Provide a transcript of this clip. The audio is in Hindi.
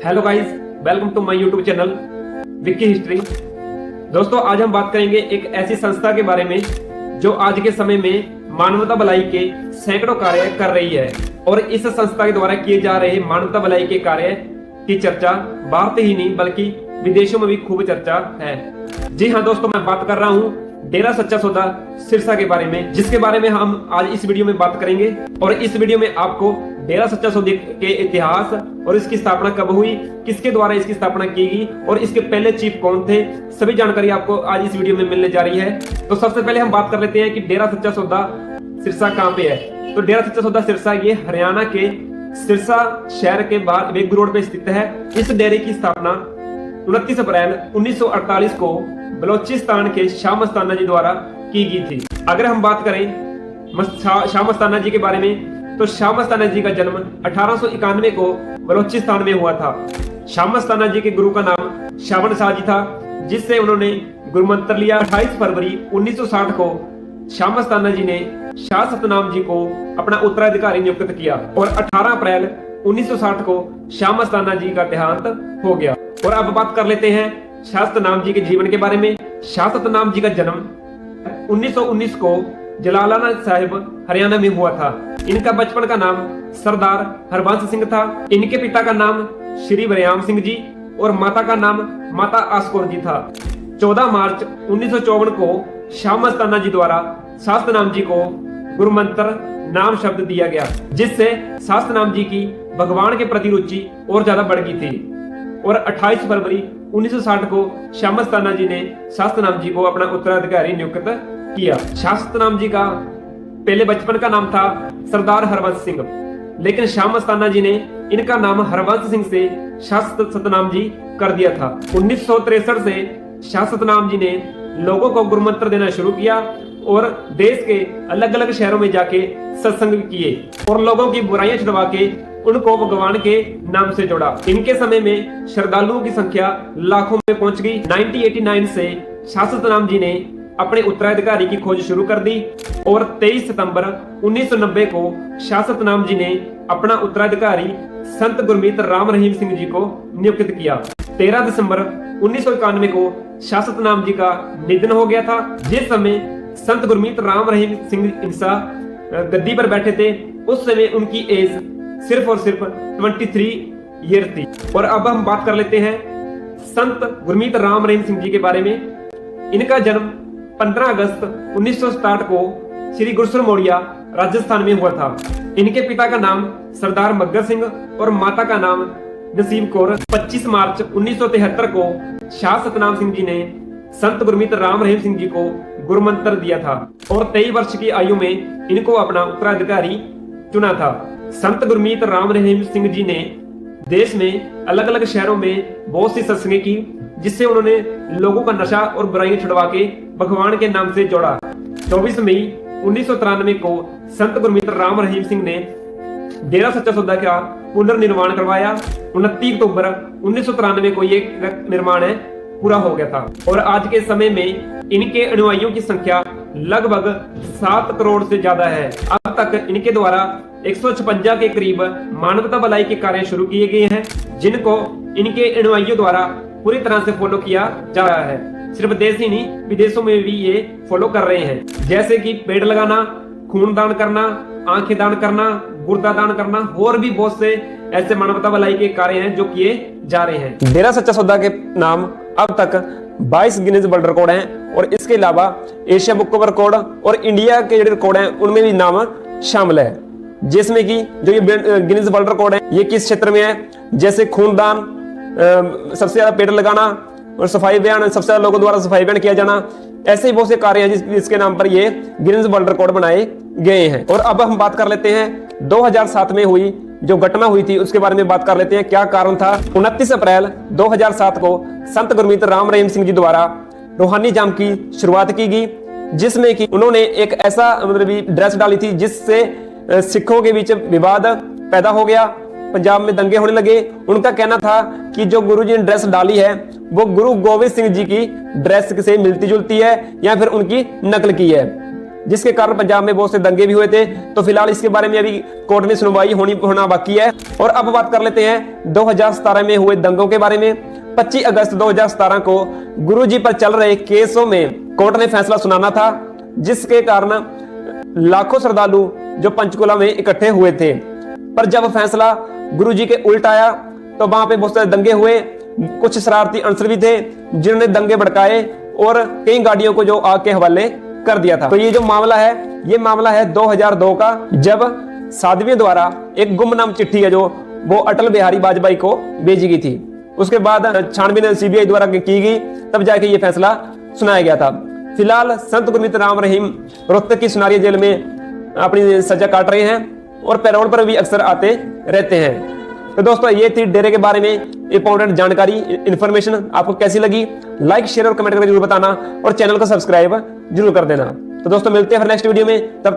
Hello guys, welcome to my YouTube channel Vicky history. दोस्तों, आज हम बात करेंगे एक ऐसी संस्था के बारे में जो आज के समय में मानवता भलाई के सैकड़ों कार्य कर रही है। और इस संस्था के द्वारा किए जा रहे मानवता भलाई के कार्य की चर्चा भारत ही नहीं बल्कि विदेशों में भी खूब चर्चा है। जी हाँ दोस्तों, मैं बात कर रहा हूँ डेरा सच्चा सौदा सिरसा के बारे में, जिसके बारे में हम आज इस वीडियो में बात करेंगे। और इस वीडियो में आपको डेरा सच्चा सौदे के इतिहास और इसकी स्थापना कब हुई, किसके द्वारा इसकी स्थापना की गई और इसके पहले चीफ कौन थे, सभी जानकारी आपको आज इस वीडियो में मिलने जा रही है। तो सबसे पहले हम बात कर लेते हैं कि डेरा सच्चा सौदा सिरसा कहाँ पे है। तो डेरा सच्चा सौदा सिरसा ये हरियाणा के सिरसा शहर के बाहर बेगू रोड पे स्थित है। इस डेरे की स्थापना 29 अप्रैल 1948 को बलोचिस्तान के शाह मस्ताना जी द्वारा की गई थी। अगर हम बात करें शाह मस्ताना जी के बारे में, तो शाह मस्ताना जी का जन्म 1891 को बलोचिस्तान में हुआ था। शाह मस्ताना जी के गुरु का नाम शावन शाह जी था, जिससे उन्होंने गुरुमंत्र लिया। 28 फरवरी 1960 को शाह मस्ताना जी ने शाह सतनाम जी को अपना उत्तराधिकारी नियुक्त किया और 18 अप्रैल 1960 को शाह मस्ताना जी का देहांत हो गया। और अब बात कर लेते हैं शाह सतनाम जी के जीवन के बारे में। शाह सतनाम जी का जन्म 1919 को जलालाना साहिब हरियाणा में हुआ था। इनका बचपन का नाम सरदार हरबंस सिंह था। इनके पिता का नाम श्री वरयाम सिंह जी और माता का नाम माता आस्कोर जी था। 14 मार्च 1954 को शाह मस्ताना जी द्वारा शाह सतनाम जी को गुरुमंत्र नाम शब्द दिया गया, जिससे शाह सतनाम जी की भगवान के प्रति रुचि और ज्यादा बढ़ गई थी। और 28 फरवरी 1960 को शाह मस्ताना जी ने शाह सतनाम जी को अपना उत्तराधिकारी नियुक्त किया। शाह सतनाम जी का पहले बचपन का नाम था सरदार हरबंस सिंह, लेकिन शाह मस्ताना जी ने इनका नाम हरबंस सिंह से शाह सतनाम जी कर दिया था। 1963 से शाह सतनाम जी ने लोगों को गुरुमंत्र देना शुरू किया और देश के अलग अलग शहरों में जाके सत्संग किए और लोगों की बुराइयां छुड़वा के उनको भगवान के नाम से जोड़ा। इनके समय में श्रद्धालुओं की संख्या लाखों में पहुंच गई। 1989 से शाह सतनाम जी ने अपने उत्तराधिकारी की खोज शुरू कर दी और 23 सितंबर 1990 को शाह सतनाम जी ने अपना उत्तराधिकारी संत गुरमीत राम रहीम सिंह जी को नियुक्त किया। 13 दिसंबर 1991 को शाह सतनाम जी का निधन हो गया था। जिस समय संत गुरमीत राम रहीम सिंह इंसा गद्दी पर बैठे थे, उस समय उनकी एज सिर्फ और सिर्फ 23 ईयर थी। और अब हम बात कर लेते हैं संत गुरमीत राम रहीम सिंह जी के बारे में। इनका जन्म 15 अगस्त 1967 को श्री गुरसर मोड़िया राजस्थान में हुआ था। इनके पिता का नाम सरदार मग्गर सिंह और माता का नाम नसीब कौर। 25 मार्च 1973 को शाह सतनाम सिंह जी ने संत गुरमीत राम रहीम सिंह जी को गुरुमंत्र दिया था और 23 वर्ष की आयु में इनको अपना उत्तराधिकारी चुना था। संत गुरमीत राम रहीम सिंह जी ने देश में अलग अलग शहरों में बहुत सी सत्संगें की, जिससे उन्होंने लोगों का नशा और बुराइयां छुड़वा के भगवान के नाम से जोड़ा। 24 मई 1993 को संत गुरमीत राम रहीम सिंह ने डेरा सच्चा सौदा का पुनर्निर्माण करवाया। 29 अक्टूबर 1993 को ये निर्माण पूरा हो गया था। और आज के समय में इनके अनुयायियों की संख्या लगभग 7 करोड़ से ज्यादा है। अब तक इनके द्वारा 156 के करीब मानवता भलाई के कार्य शुरू किए गए हैं, जिनको इनके अनुयायियों द्वारा पूरी तरह से फॉलो किया जा रहा है। सिर्फ देश ही नहीं, विदेशों में भी ये फॉलो कर रहे हैं, जैसे कि पेड़ लगाना, खून दान करना, आंखें दान करना, गुर्दा दान करना और भी बहुत से ऐसे मानवता भलाई के कार्य हैं जो किए जा रहे हैं। डेरा सच्चा सौदा के नाम अब तक 22 गिनीज वर्ल्ड रिकॉर्ड हैं और इसके अलावा एशिया बुक ऑफ रिकॉर्ड और इंडिया के जो रिकॉर्ड हैं उनमें भी नाम शामिल है। जिसमें कि जो ये गिनीज वर्ल्ड रिकॉर्ड है ये किस क्षेत्र में है, जैसे खूनदान, सबसे ज्यादा पेड़ लगाना और सफाई अभियान, सबसे ज्यादा लोगों द्वारा सफाई अभियान किया जाना, ऐसे ही बहुत से कार्य हैं जिसके नाम पर ये गिनीज वर्ल्ड रिकॉर्ड बनाए गए हैं। और अब हम बात कर लेते हैं 2007 में हुई जो घटना हुई थी उसके बारे में बात कर लेते हैं। क्या कारण था? 29 अप्रैल 2007 को संत गुरमीत राम रहीम सिंह जी द्वारा रूहानी जाम की शुरुआत की गई, जिसमें कि उन्होंने एक ऐसा ड्रेस डाली थी जिससे सिखों के बीच विवाद पैदा हो गया, पंजाब में दंगे होने लगे। उनका कहना था कि जो गुरु जी ने ड्रेस डाली है वो गुरु गोविंद सिंह जी की ड्रेस से मिलती जुलती है या फिर उनकी नकल की है। जिसके कारण पंजाब में बहुत से दंगे भी हुए थे। तो फिलहाल इसके बारे में अभी कोर्ट में सुनवाई होना बाकी है। और अब बात कर लेते हैं 2017 में हुए दंगों के बारे में। 25 अगस्त 2017 को गुरुजी पर चल रहे केसों में कोर्ट ने फैसला सुनाना था, जिसके कारण लाखों श्रद्धालु जो पंचकुला में इकट्ठे हुए थे। पर जब फैसला गुरुजी के उल्ट आया तो वहां पे बहुत सारे दंगे हुए। कुछ शरारती अनसर भी थे जिन्होंने दंगे भड़काए और कई गाड़ियों को जो आग के हवाले कर दिया था। तो ये जो मामला है, ये मामला है 2002 का, जब साध्वियों द्वारा एक गुमनाम चिट्ठी है जो वो अटल बिहारी वाजपेयी को भेजी गई थी। उसके बाद छानबीन सीबीआई द्वारा की गई, तब जाके ये फैसला सुनाया गया था। फिलहाल संत गुरमीत राम रहीम रोहतक की सुनारिया जेल में अपनी सजा काट रहे हैं और पैरोल पर भी अक्सर आते रहते हैं। तो दोस्तों, ये थी डेरे के बारे में इंपॉर्टेंट जानकारी, इन्फॉर्मेशन। आपको कैसी लगी लाइक शेयर और कमेंट करके जरूर बताना और चैनल को सब्सक्राइब जरूर कर देना। तो दोस्तों, मिलते हैं फिर नेक्स्ट वीडियो में। तब